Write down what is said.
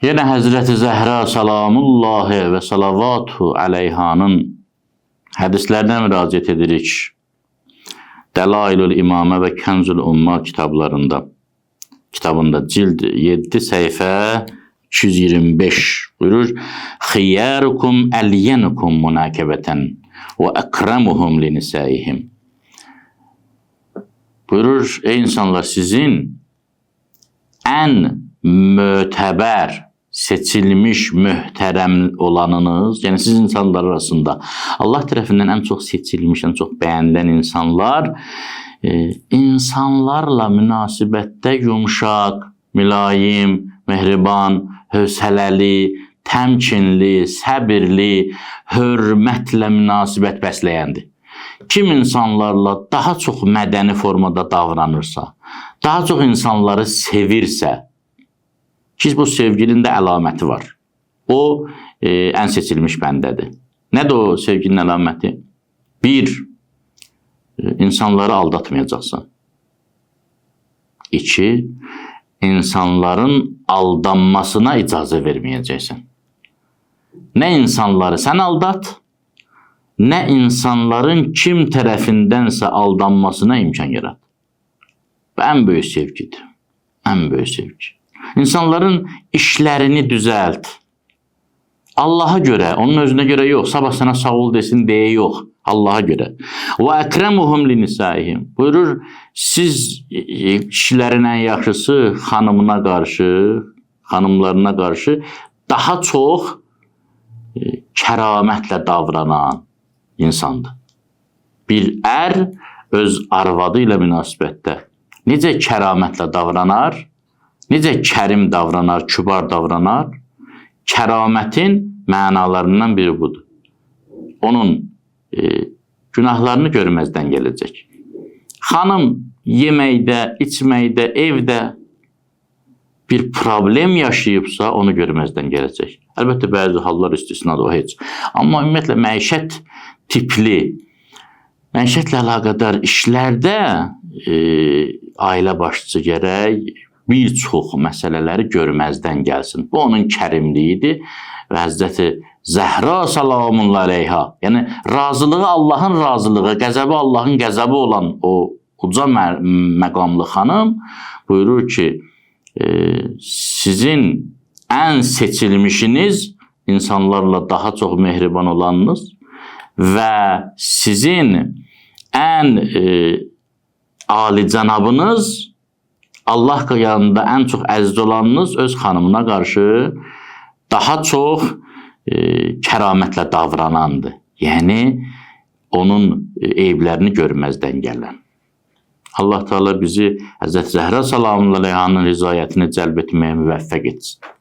Yenə Həzrəti Zəhra salamullahi və salavatu aleyhanın hədislərinə müraciət edirik. Dəlailül İmamə və Kənzül Umma kitabında cild 7 səhifə 225 buyurur. Xiyyarukum əlyenukum münakəbətən və əkrəmuhum linisəyihim. Buyurur, ey insanlar, sizin ən mötəbər, seçilmiş, möhtərəm olanınız, yəni siz insanlar arasında Allah tərəfindən ən çox seçilmiş, ən çox bəyənilən insanlar, insanlarla münasibətdə yumşaq, mülayim, mehriban, hövsələli, təmkinli, səbirli, hörmətlə münasibət bəsləyəndir. Kim insanlarla daha çox mədəni formada davranırsa, daha çox insanları sevirsə, ki, bu sevginin də əlaməti var. O, ən seçilmiş bəndədir. Nədir o sevginin əlaməti? 1. İnsanları aldatmayacaqsan. 2. İnsanların aldanmasına icazə verməyəcəksən. Nə insanları sən aldat, nə insanların kim tərəfindənsə aldanmasına imkan yarat. Bu ən böyük sevgidir. Ən böyük sevgi. İnsanların işlərini düzəlt. Allaha görə, onun özünə görə yox, sabah sənə sağ ol desin deyə yox, Allaha görə. Və əkrəmuhum linisəyihim. Buyurur, siz kişilərin ən yaxşısı xanımlarına qarşı daha çox kəramətlə davranan insandır. Bir ər öz arvadı ilə münasibətdə necə kəramətlə davranar, necə kərim davranar, kübar davranar, kəramətin mənalarından biri budur. Onun günahlarını görməzdən gələcək. Xanım yeməkdə, içməkdə, evdə bir problem yaşayıbsa, onu görməzdən gələcək. Əlbəttə, bəzi hallar istisnadır, o heç. Amma ümumiyyətlə, məişət tipli, məişətlə əlaqədar işlərdə ailə başçısı gərək bir çox məsələləri görməzdən gəlsin. Bu, onun kərimliyidir və Həzrəti Zəhra salamullahi aleyha, yəni razılığı Allahın razılığı, qəzəbi Allahın qəzəbi olan o uca məqamlı xanım buyurur ki, sizin ən seçilmişiniz insanlarla daha çox mehriban olanınız və sizin ən alicənabınız, Allah yanında ən çox əziz olanınız öz xanımına qarşı daha çox kəramətlə davranandır. Yəni, onun eyiblərini görməzdən gələn. Allah Teala bizi Həzrəti Zəhra salamullahi aleyhanın rizayətini cəlb etməyə müvəffəq etsin.